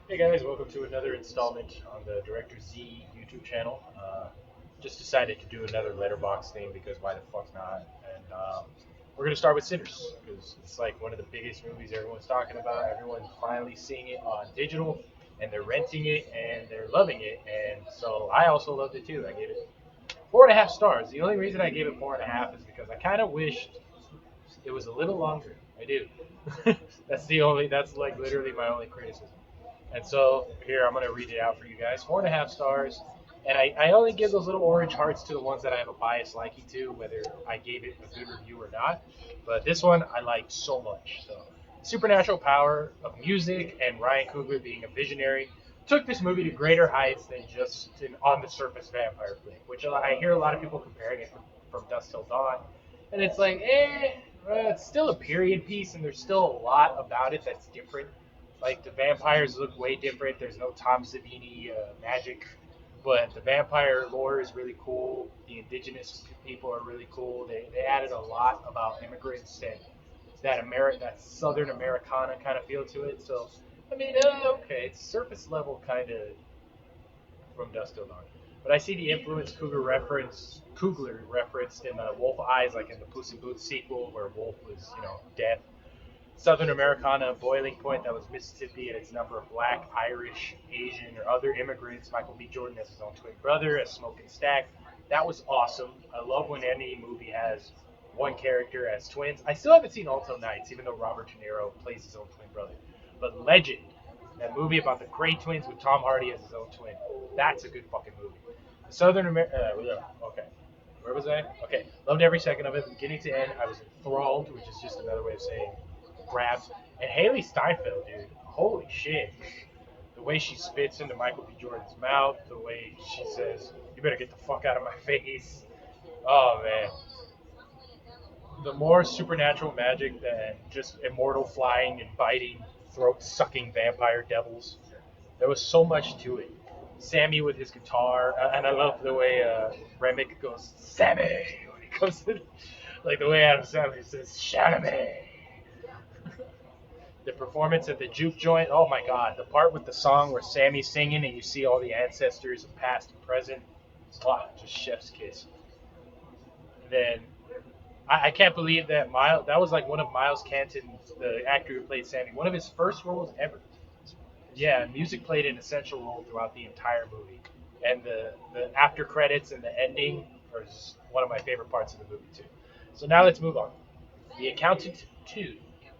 Hey guys, welcome to another installment on the Director Z YouTube channel. Just decided to do another Letterboxd thing because why the fuck not? And we're gonna start with Sinners because it's like one of the biggest movies everyone's talking about. Everyone's finally seeing it on digital, and they're renting it and they're loving it. And so I also loved it too. I gave it 4.5 stars. The only reason I gave it 4.5 is because I kind of wished it was a little longer. I do. That's like literally my only criticism. And so here I'm gonna read it out for you guys. 4.5 stars. And I only give those little orange hearts to the ones that I have a bias liking to, whether I gave it a good review or not. But this one I liked so much. So supernatural power of music and Ryan Coogler being a visionary took this movie to greater heights than just an on the surface vampire flick, which I hear a lot of people comparing it from Dusk Till Dawn. And it's like, it's still a period piece, and there's still a lot about it that's different. Like the vampires look way different. There's no Tom Savini magic, but the vampire lore is really cool. The indigenous people are really cool. They added a lot about immigrants and that Southern Americana kind of feel to it. So I mean, okay, it's surface level kind of from Dusk Till Dawn. But I see the influence Coogler referenced in Wolf Eyes, like in the Puss in Boots sequel, where Wolf was, death. Southern Americana, boiling point, that was Mississippi, and its number of black, Irish, Asian, or other immigrants. Michael B. Jordan as his own twin brother, as Smoke and Stack. That was awesome. I love when any movie has one character as twins. I still haven't seen Alto Nights, even though Robert De Niro plays his own twin brother. But Legend, that movie about the Grey Twins with Tom Hardy as his own twin, that's a good fucking movie. Southern America, okay. Where was I? Okay, loved every second of it, beginning to end. I was enthralled, which is just another way of saying grabbed. And Haley Steinfeld, dude, holy shit. The way she spits into Michael B. Jordan's mouth, the way she says, "You better get the fuck out of my face." Oh man, the more supernatural magic than just immortal flying and biting, throat sucking vampire devils. There was so much to it. Sammy with his guitar, and I love the way Remick goes, "Sammy," when he comes in, like the way Adam Sandler says, "Chalamet." The performance at the juke joint, oh my god, the part with the song where Sammy's singing and you see all the ancestors of past and present, wow, just chef's kiss. And then I can't believe that that was like one of Miles Canton's, the actor who played Sammy, one of his first roles ever. Yeah, music played an essential role throughout the entire movie, and the after credits and the ending are just one of my favorite parts of the movie too. So now let's move on. The Accountant 2.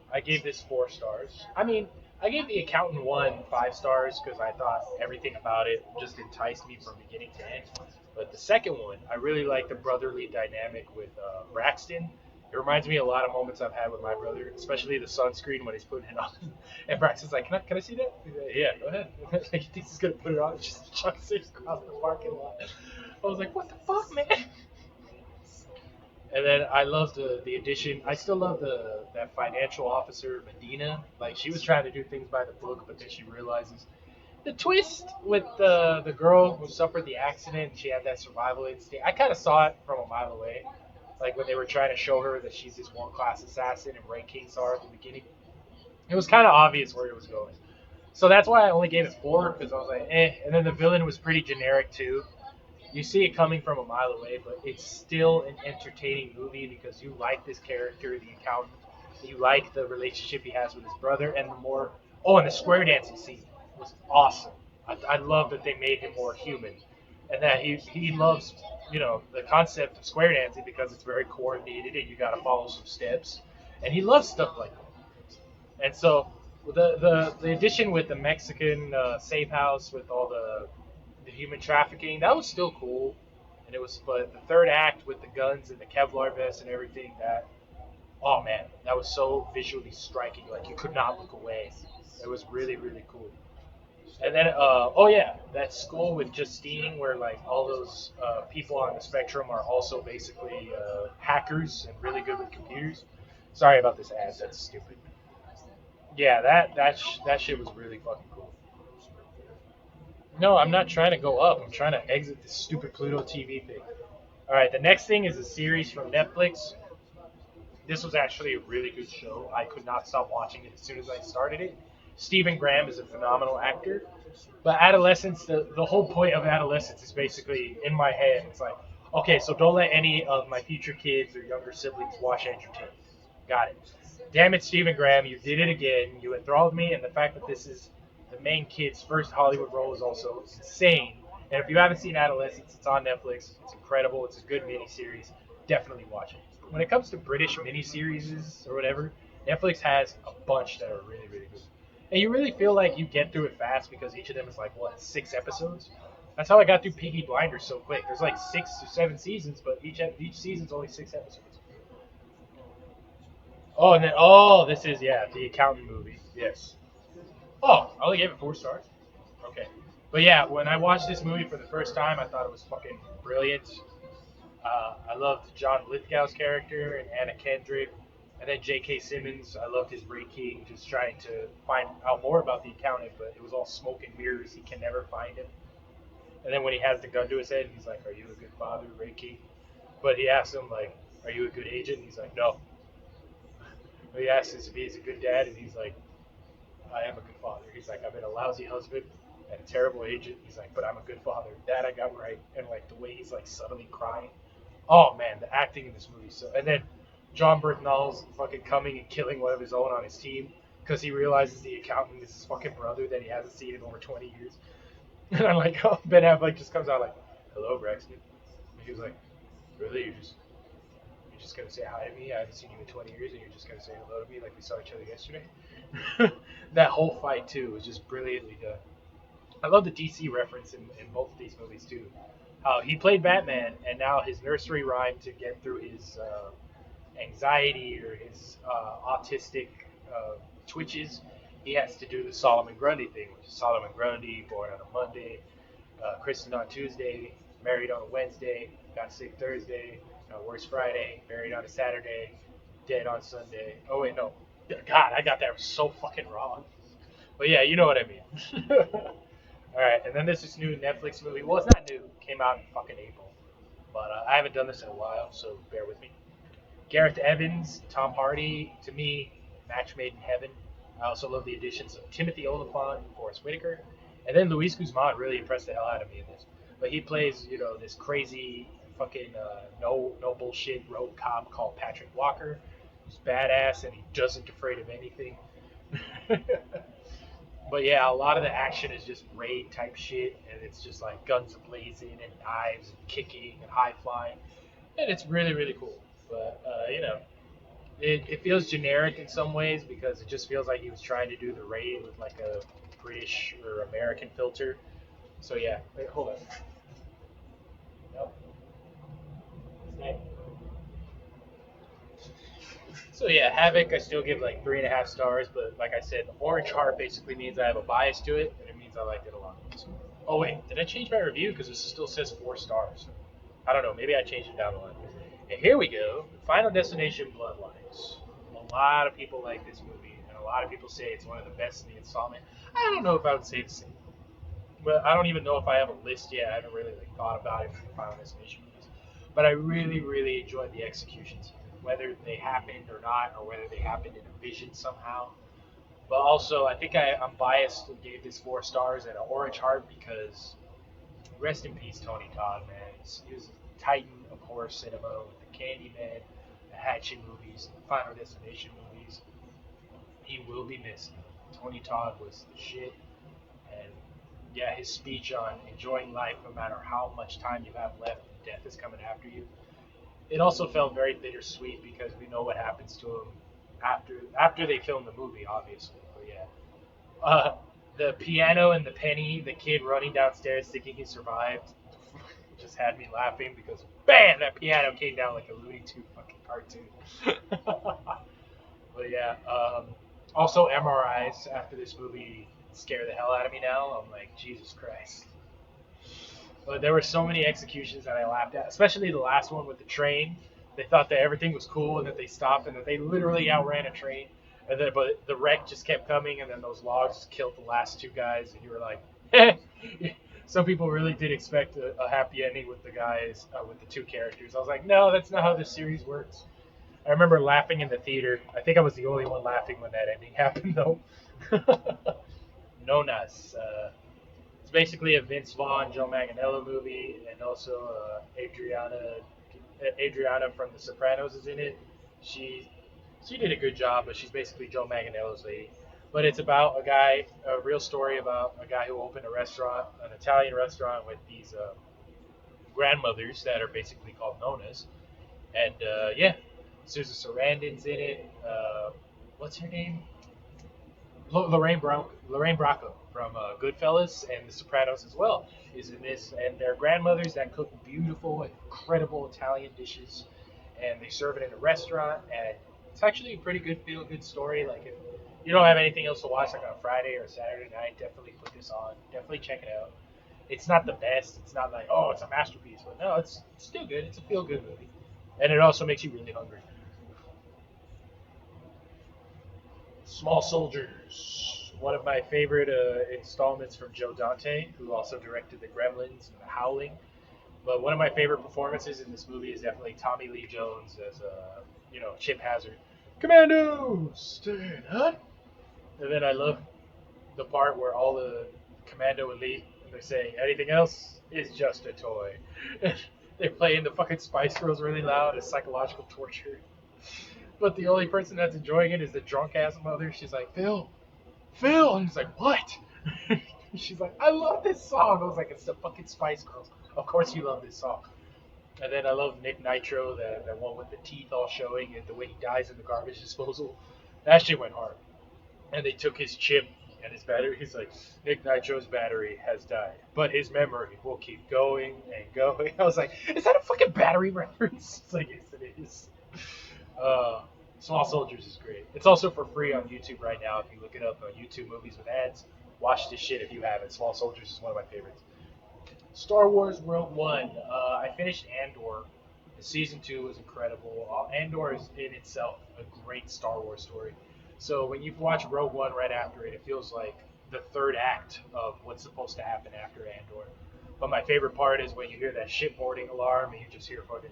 I gave this 4 stars. I mean, I gave The Accountant 1 5 stars because I thought everything about it just enticed me from beginning to end. But the second one, I really like the brotherly dynamic with Braxton. It reminds me a lot of moments I've had with my brother, especially the sunscreen when he's putting it on. And Braxton's like, can I see that? He's like, yeah, go ahead. Like, he thinks he's going to put it on. Just chucks it across the parking lot. I was like, what the fuck, man? And then I love the addition. I still love the that financial officer Medina. Like she was trying to do things by the book, but then she realizes the twist with the girl who suffered the accident. She had that survival instinct. I kind of saw it from a mile away, like when they were trying to show her that she's this world class assassin and Ray King saw her at the beginning. It was kind of obvious where it was going. So that's why I only gave it 4 because I was like, eh. And then the villain was pretty generic too. You see it coming from a mile away, but it's still an entertaining movie because you like this character, the accountant. You like the relationship he has with his brother, and the more. Oh, and the square dancing scene was awesome. I love that they made him more human, and that he loves the concept of square dancing because it's very coordinated and you got to follow some steps, and he loves stuff like that. And so the addition with the Mexican safe house with all the human trafficking that was still cool, and it was but the third act with the guns and the Kevlar vest and everything that oh man that was so visually striking like you could not look away. It was really really cool. And then oh yeah that school with Justine where like all those people on the spectrum are also basically hackers and really good with computers. Sorry about this ad. That's stupid. Yeah, that shit was really fucking cool. No, I'm not trying to go up. I'm trying to exit this stupid Pluto TV thing. All right, the next thing is a series from Netflix. This was actually a really good show. I could not stop watching it as soon as I started it. Stephen Graham is a phenomenal actor. But adolescence, the whole point of adolescence is basically in my head. It's like, okay, so don't let any of my future kids or younger siblings watch Andrew Tate. Got it. Damn it, Stephen Graham, you did it again. You enthralled me, and the fact that this is the main kid's first Hollywood role is also insane. And if you haven't seen Adolescence, it's on Netflix. It's incredible. It's a good miniseries. Definitely watch it. When it comes to British miniseries or whatever, Netflix has a bunch that are really, really good. And you really feel like you get through it fast because each of them is like, what, 6 episodes? That's how I got through Peaky Blinders so quick. There's like 6 or 7 seasons, but each season's only 6 episodes. Oh, and then this is the accountant movie. Yes. Oh, I only gave it 4 stars. Okay. But yeah, when I watched this movie for the first time, I thought it was fucking brilliant. I loved John Lithgow's character and Anna Kendrick, and then J.K. Simmons. I loved his Ray King, just trying to find out more about the accountant, but it was all smoke and mirrors. He can never find him. And then when he has the gun to his head, he's like, "Are you a good father, Ray King?" But he asks him like, "Are you a good agent?" And he's like, "No." But he asks if he's a good dad, and he's like, "I am a good father." He's like, "I've been a lousy husband and a terrible agent." He's like, "But I'm a good father. That I got right." And like the way he's like subtly crying. Oh man, the acting in this movie. So and then John Bernthald's fucking coming and killing one of his own on his team because he realizes the accountant is his fucking brother that he hasn't seen in over 20 years. And I'm like, oh, Ben Affleck just comes out like, "Hello, Braxton." And he was like, "Really? You're just gonna say hi to me? I haven't seen you in 20 years, and you're just gonna say hello to me like we saw each other yesterday?" That whole fight too was just brilliantly done. I love the DC reference in both of these movies too. How he played Batman, and now his nursery rhyme to get through his anxiety or his autistic twitches, he has to do the Solomon Grundy thing, which is Solomon Grundy, born on a Monday, christened on Tuesday, married on a Wednesday, got sick Thursday, worse Friday, married on a Saturday, dead on Sunday. Oh wait, no, God, I got that so fucking wrong. But yeah, you know what I mean. All right, and then there's this new Netflix movie. Well, it's not new. It came out in fucking April, but I haven't done this in a while, so bear with me. Gareth Evans, Tom Hardy, to me, match made in heaven. I also love the additions of Timothy Oliphant and Forrest Whitaker. And then Luis Guzman really impressed the hell out of me in this. But he plays, this crazy fucking no bullshit road cop called Patrick Walker. He's badass and he doesn't afraid of anything. But yeah, a lot of the action is just raid type shit, and it's just like guns blazing and knives and kicking and high flying, and it's really really cool. But it feels generic in some ways because it just feels like he was trying to do the raid with like a British or American filter. So yeah, wait, hold on. Nope. Stay. So yeah, Havoc I still give like 3.5 stars, but like I said, the orange heart basically means I have a bias to it, and it means I liked it a lot. So, oh wait, did I change my review? Because it still says 4 stars. I don't know. Maybe I changed it down the line. And here we go. Final Destination Bloodlines. A lot of people like this movie, and a lot of people say it's one of the best in the installment. I don't know if I would say the same. But I don't even know if I have a list yet. I haven't really thought about it for the Final Destination movies. But I really, really enjoyed the executions, whether they happened or not, or whether they happened in a vision somehow. But also, I think I'm biased and gave this 4 stars and an orange heart because rest in peace, Tony Todd, man. He was a titan of horror cinema with the Candyman, the Hatchet movies, the Final Destination movies. He will be missed. Tony Todd was the shit, and yeah, his speech on enjoying life no matter how much time you have left, death is coming after you. It also felt very bittersweet because we know what happens to him after they film the movie, obviously. But yeah, the piano and the penny, the kid running downstairs thinking he survived, just had me laughing because bam, that piano came down like a Looney Tune fucking cartoon. But yeah, also MRIs after this movie scare the hell out of me now. I'm like, Jesus Christ. But there were so many executions that I laughed at, especially the last one with the train. They thought that everything was cool and that they stopped and that they literally outran a train. And then, but the wreck just kept coming, and then those logs killed the last 2 guys, and you were like, some people really did expect a happy ending with the guys, with the 2 characters. I was like, no, that's not how this series works. I remember laughing in the theater. I think I was the only one laughing when that ending happened, though. Nonas. It's basically a Vince Vaughn, Joe Manganiello movie, and also Adriana from The Sopranos is in it. She she did a good job, but she's basically Joe Manganiello's lady. But it's about a real story about a guy who opened a restaurant, an Italian restaurant with these grandmothers that are basically called nonas. And yeah, Susan Sarandon's in it. What's her name? Lorraine Bracco from Goodfellas and The Sopranos as well is in this, and they're grandmothers that cook beautiful, incredible Italian dishes, and they serve it in a restaurant, and it's actually a pretty good feel good story. Like if you don't have anything else to watch, like on a Friday or a Saturday night, definitely put this on. Definitely check it out. It's not the best. It's not like oh, it's a masterpiece, but no, it's still good. It's a feel good movie, and it also makes you really hungry. Small Soldiers, one of my favorite installments from Joe Dante, who also directed The Gremlins and The Howling. But one of my favorite performances in this movie is definitely Tommy Lee Jones as Chip Hazard. Commando, stand up. And then I love the part where all the Commando elite and they're saying anything else is just a toy. They're playing the fucking Spice Girls really loud as psychological torture. But the only person that's enjoying it is the drunk ass mother. She's like, Phil, and he's like, what? She's like, I love this song. I was like, it's the fucking Spice Girls. Of course you love this song. And then I love Nick Nitro, that one with the teeth all showing, and the way he dies in the garbage disposal. That shit went hard. And they took his chip and his battery. He's like, Nick Nitro's battery has died, but his memory will keep going and going. I was like, is that a fucking battery reference? It's like, yes, it is. Uh, Small Soldiers is great. It's also for free on YouTube right now. If you look it up on YouTube Movies with Ads, watch this shit if you haven't. Small Soldiers is one of my favorites. Star Wars Rogue One. I finished Andor. The season 2 was incredible. Andor is in itself a great Star Wars story. So when you watch Rogue One right after it, it feels like the third act of what's supposed to happen after Andor. But my favorite part is when you hear that shipboarding alarm and you just hear fucking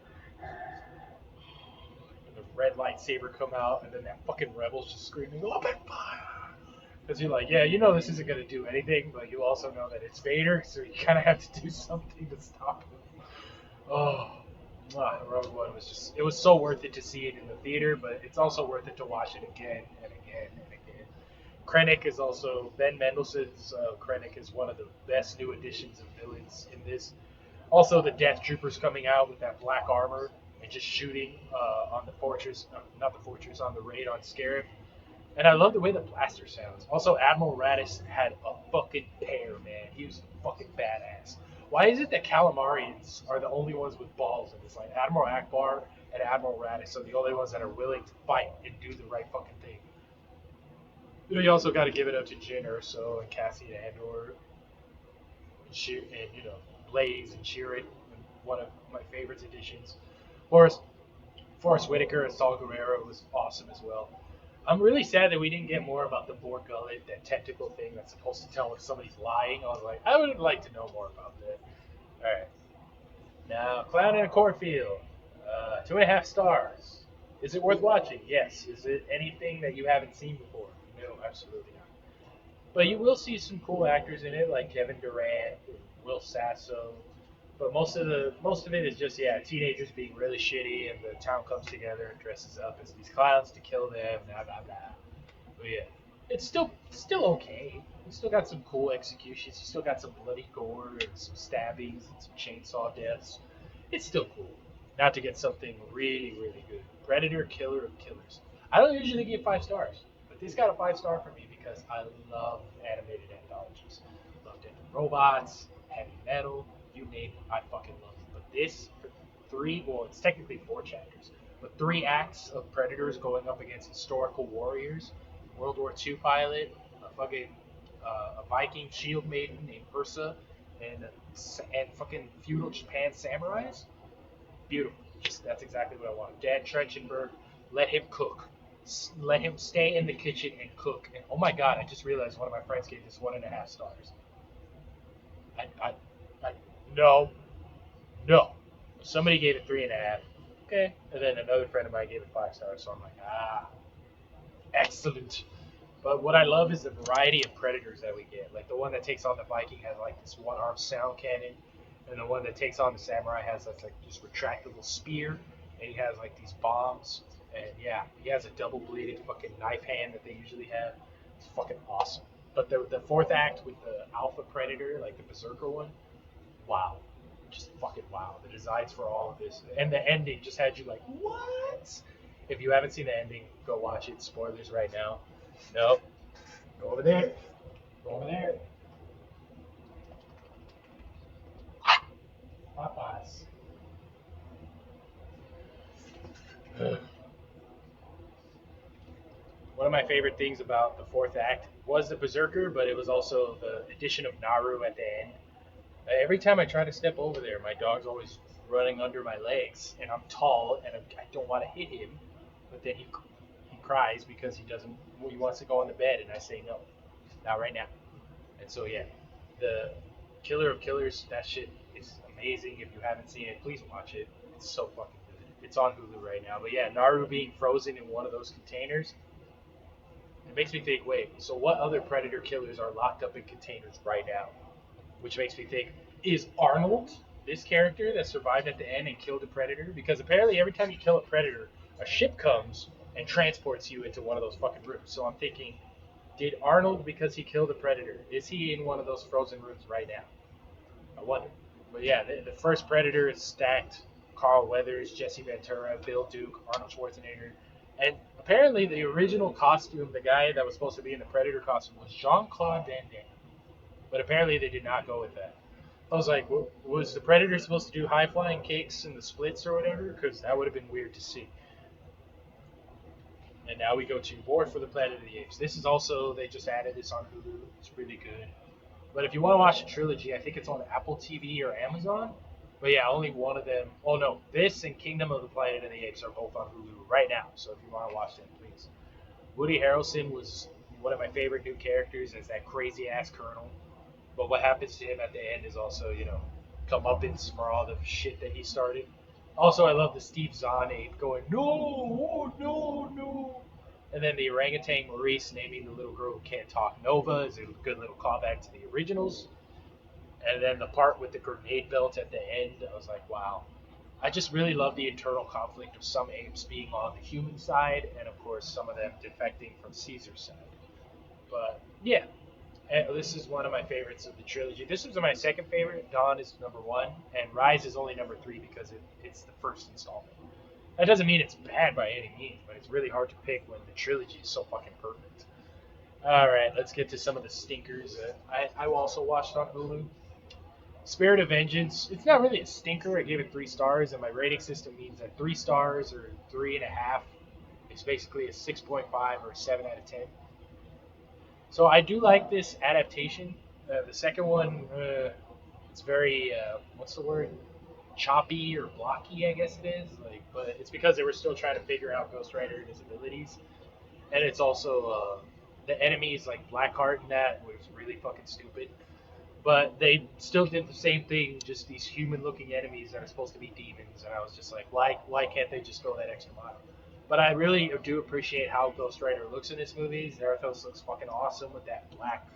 and the red lightsaber come out, and then that fucking rebel's just screaming, "Open fire!" Because you're like, yeah, you know this isn't gonna do anything, but you also know that it's Vader, so you kind of have to do something to stop him. Oh, Rogue One was just—it was so worth it to see it in the theater, but it's also worth it to watch it again and again and again. Krennic is also Ben Mendelsohn's Krennic is one of the best new additions of villains in this. Also, the Death Troopers coming out with that black armor and just shooting on the fortress, not the fortress, on the raid on Scarif. And I love the way the blaster sounds. Also, Admiral Radis had a fucking pair, man. He was fucking badass. Why is it that calamarians are the only ones with balls in this? Like Admiral Akbar and Admiral Radis are the only ones that are willing to fight and do the right fucking thing. You also got to give it up to Jyn Erso and Cassian Andor and Blaze and Sheeran, one of my favorites additions. Forrest Forrest Whitaker as Saul Guerrero was awesome as well. I'm really sad that we didn't get more about the Boar Gullet, that tentacle thing that's supposed to tell when somebody's lying. I was like, I would like to know more about that. All right, now Clown in a Cornfield, 2.5 stars. Is it worth watching? Yes. Is it anything that you haven't seen before? No, absolutely not. But you will see some cool actors in it, like Kevin Durant, Will Sasso. But most of it is just teenagers being really shitty, and the town comes together and dresses up as these clowns to kill them. Blah blah blah. But yeah, it's still okay. You still got some cool executions. You still got some bloody gore and some stabbings and some chainsaw deaths. It's still cool. Not to get something really really good. Predator, Killer of Killers. I don't usually give 5 stars, but this got a 5 star for me because I love animated anthologies. Love Dead Robots, Heavy Metal, you name it, I fucking love it. But this, it's technically 4 chapters, but 3 acts of predators going up against historical warriors, World War II pilot, a Viking shield maiden named Ursa, and fucking feudal Japan samurais. Beautiful. That's exactly what I want. Dan Trachtenberg, let him cook. Let him stay in the kitchen and cook. And oh my god, I just realized one of my friends gave this 1.5 stars. I, I, I no, no. Somebody gave it 3.5. Okay. And then another friend of mine gave it 5 stars. So I'm like, excellent. But what I love is the variety of predators that we get. Like the one that takes on the Viking has like this one-armed sound cannon, and the one that takes on the samurai has like this retractable spear, and he has like these bombs. And yeah, he has a double-bladed fucking knife hand that they usually have. It's fucking awesome. But the fourth act with the alpha predator, like the berserker one, wow, just fucking wow. The designs for all of this and the ending just had you like, what? If you haven't seen the ending, go watch it. Spoilers right now. Nope. Go over there. Go over there. Popeyes. One of my favorite things about the fourth act was the Berserker, but it was also the addition of Naru at the end. Every time I try to step over there, my dog's always running under my legs, and I'm tall, and I don't want to hit him. But then he cries because he doesn't. He wants to go on the bed, and I say no, not right now. And so yeah, the Killer of Killers, that shit is amazing. If you haven't seen it, please watch it. It's so fucking good. It's on Hulu right now. But yeah, Naru being frozen in one of those containers, it makes me think. Wait, so what other predator killers are locked up in containers right now? Which makes me think, is Arnold this character that survived at the end and killed a predator? Because apparently every time you kill a predator, a ship comes and transports you into one of those fucking rooms. So I'm thinking, did Arnold, because he killed a predator, is he in one of those frozen rooms right now? I wonder. But yeah, the first Predator is stacked. Carl Weathers, Jesse Ventura, Bill Duke, Arnold Schwarzenegger, and apparently the original costume, the guy that was supposed to be in the Predator costume, was Jean Claude Van Damme. But apparently they did not go with that. I was like, was the Predator supposed to do high flying kicks in the splits or whatever? Because that would have been weird to see. And now we go to War for the Planet of the Apes. This is also, they just added this on Hulu. It's really good. But if you want to watch the trilogy, I think it's on Apple TV or Amazon. But yeah, only one of them. Oh no, this and Kingdom of the Planet of the Apes are both on Hulu right now. So if you want to watch them, please. Woody Harrelson was one of my favorite new characters as that crazy ass Colonel. But what happens to him at the end is also, comeuppance for all the shit that he started. Also, I love the Steve Zahn ape going, no, oh, no, no. And then the orangutan Maurice naming the little girl who can't talk Nova is a good little callback to the originals. And then the part with the grenade belt at the end, I was like, wow. I just really love the internal conflict of some apes being on the human side, and of course, some of them defecting from Caesar's side. But yeah, this is one of my favorites of the trilogy. This was my second favorite. Dawn is number one, and Rise is only number three because it's the first installment. That doesn't mean it's bad by any means, but it's really hard to pick when the trilogy is so fucking perfect. All right, let's get to some of the stinkers. I also watched on Hulu. Spirit of Vengeance. It's not really a stinker. I gave it 3 stars, and my rating system means that 3 stars or 3.5 is basically a 6.5 or a 7 out of 10. So I do like this adaptation. The second one, it's very what's the word? Choppy or blocky, I guess it is. Like, but it's because they were still trying to figure out Ghost Rider and his abilities, and it's also the enemies like Blackheart and that was really fucking stupid. But they still did the same thing, just these human-looking enemies that are supposed to be demons, and I was just like, why can't they just go that extra mile? But I really do appreciate how Ghost Rider looks in this movie. Zarathos looks fucking awesome with that black,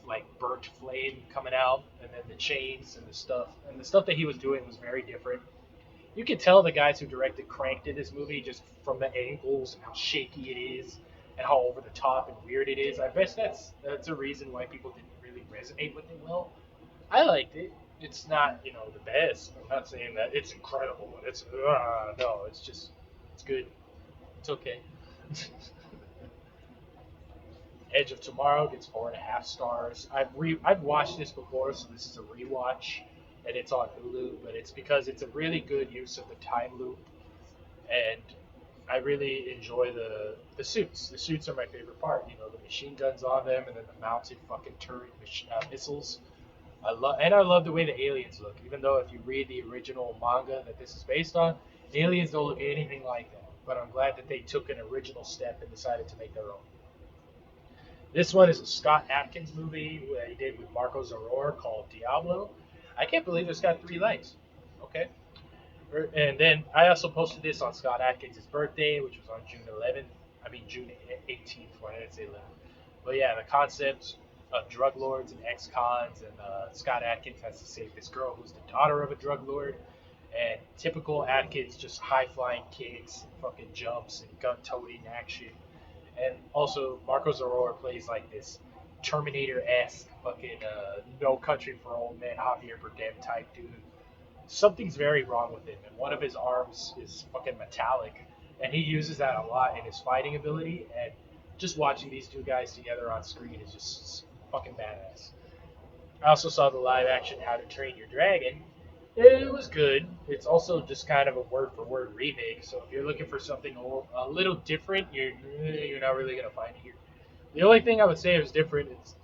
like burnt flame coming out, and then the chains and the stuff. And the stuff that he was doing was very different. You can tell the guys who directed Crank did this movie just from the angles and how shaky it is, and how over the top and weird it is. I guess that's a reason why people didn't really resonate with it well. I liked it. It's not the best. I'm not saying that it's incredible. It's no. It's just it's good. It's okay. Edge of Tomorrow gets 4.5 stars. I've watched this before, so this is a rewatch, and it's on Hulu. But it's because it's a really good use of the time loop, and I really enjoy the suits. The suits are my favorite part. The machine guns on them, and then the mounted fucking turret missiles. I love the way the aliens look. Even though if you read the original manga that this is based on, aliens don't look anything like that. But I'm glad that they took an original step and decided to make their own. This one is a Scott Adkins movie that he did with Marco Zaror called Diablo. I can't believe it's got 3 likes. Okay. And then I also posted this on Scott Adkins' birthday, which was on June 11th. I mean June 18th. Why did I say 11th? But yeah, the concept of drug lords and ex-cons, and Scott Adkins has to save this girl who's the daughter of a drug lord, and typical Adkins just high-flying kicks, and fucking jumps, and gun-toting action. And also, Marcos Aurora plays like this Terminator-esque fucking No Country for Old Men, Javier Bardem type dude. Something's very wrong with him, and one of his arms is fucking metallic, and he uses that a lot in his fighting ability. And just watching these two guys together on screen is just fucking badass. I also saw the live action How to Train Your Dragon. It was good. It's also just kind of a word for word remake, so if you're looking for something a little different, you're not really gonna find it here. The only thing I would say is different is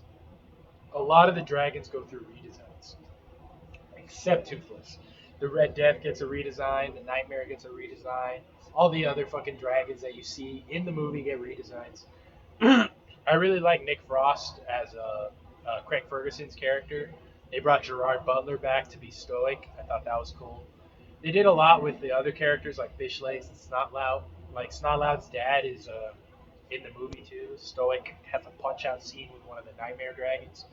a lot of the dragons go through redesigns, except Toothless. The Red Death gets a redesign. The Nightmare gets a redesign. All the other fucking dragons that you see in the movie get redesigns. I really like Nick Frost as Craig Ferguson's character. They brought Gerard Butler back to be stoic. I thought that was cool. They did a lot with the other characters like Fish Legs and Snotlout. Like Snotlout's dad is in the movie too. Stoic has a punch out scene with one of the Nightmare dragons.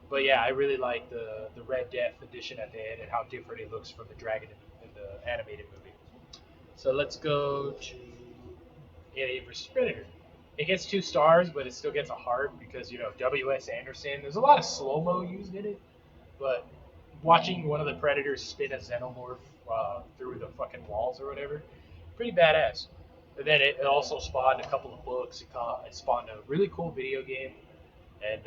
But yeah, I really like the Red Death edition at the end and how different it looks from the dragon in the animated movie. So let's go to Alien vs Predator. It gets 2 stars, but it still gets a heart because W.S. Anderson. There's a lot of slow mo used in it, but watching one of the Predators spin a xenomorph through the fucking walls or whatever, pretty badass. And then it also spawned a couple of books. It spawned a really cool video game, and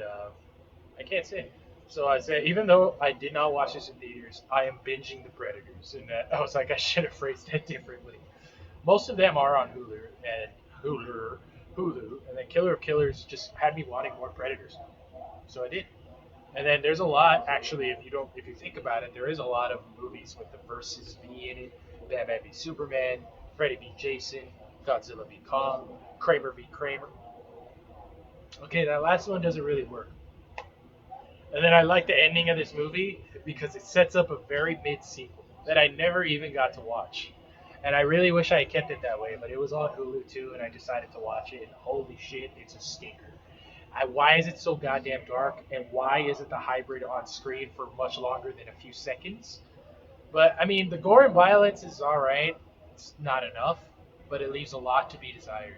I can't say. So I said, even though I did not watch this in theaters, I am binging the Predators, and I was like, I should have phrased that differently. Most of them are on Hulu, and then Killer of Killers just had me wanting more Predators, so I did. And then there's a lot actually. If you think about it, there is a lot of movies with the versus V in it. Batman v Superman, Freddy v Jason, Godzilla v Kong, Kramer v Kramer. Okay, that last one doesn't really work. And then I like the ending of this movie because it sets up a very mid sequel that I never even got to watch. And I really wish I had kept it that way, but it was on Hulu too, and I decided to watch it. And holy shit, it's a stinker. Why is it so goddamn dark, and why isn't the hybrid on screen for much longer than a few seconds? But I mean, the gore and violence is all right. It's not enough, but it leaves a lot to be desired.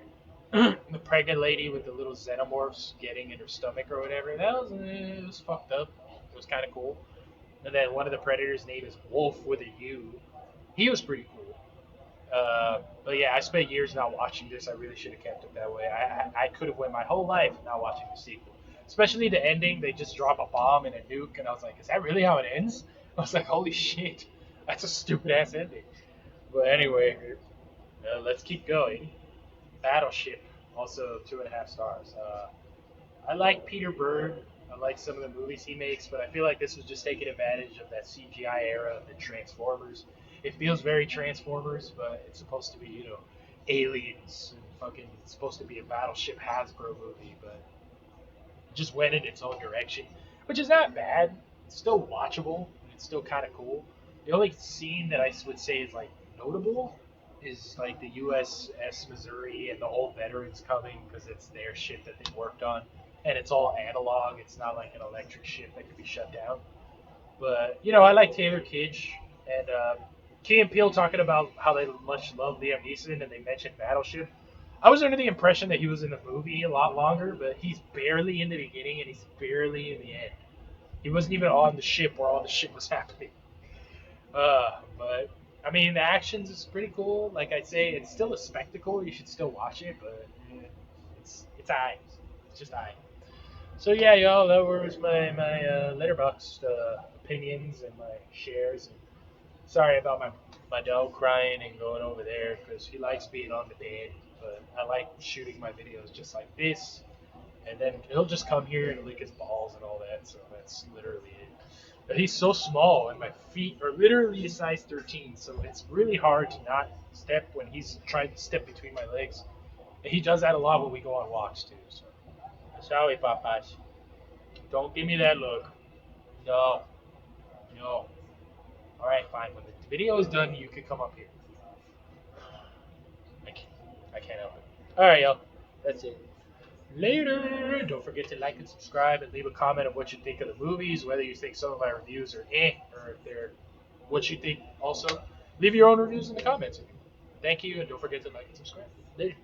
The pregnant lady with the little xenomorphs getting in her stomach or whatever, it was fucked up. It was kind of cool. And then one of the predators' name is Wolf with a U. He was pretty cool. But yeah, I spent years not watching this. I really should have kept it that way. I could have went my whole life not watching the sequel. Especially the ending, they just drop a bomb and a nuke, and I was like, is that really how it ends? I was like, holy shit, that's a stupid ass ending. But anyway, let's keep going. Battleship, also 2.5 stars. I like Peter Berg. I like some of the movies he makes, but I feel like this was just taking advantage of that CGI era of the Transformers. It feels very Transformers, but it's supposed to be, aliens and fucking. It's supposed to be a Battleship Hasbro movie, but it just went in its own direction, which is not bad. It's still watchable. And it's still kind of cool. The only scene that I would say is like notable is like the USS Missouri and the old veterans coming because it's their ship that they worked on, and it's all analog. It's not like an electric ship that could be shut down. But I like Taylor Kitsch and Key and Peele talking about how they much love Liam Neeson, and they mentioned Battleship. I was under the impression that he was in the movie a lot longer, but he's barely in the beginning and he's barely in the end. He wasn't even on the ship where all the shit was happening. But I mean, the actions is pretty cool. Like I say, it's still a spectacle. You should still watch it, but it's alright. It's just alright. So yeah, y'all, that was my Letterboxd opinions and my shares. And sorry about my dog crying and going over there because he likes being on the bed. But I like shooting my videos just like this, and then he'll just come here and lick his balls and all that. So that's literally it. But he's so small, and my feet are literally a size 13, so it's really hard to not step when he's trying to step between my legs. And he does that a lot when we go on walks too. So sorry, papas. Don't give me that look. No, no. All right, fine. When the video is done, you can come up here. I can't help it. All right, y'all. That's it. Later. And don't forget to like and subscribe and leave a comment of what you think of the movies, whether you think some of my reviews are or if they're what you think also. Leave your own reviews in the comments. Thank you, and don't forget to like and subscribe. Later.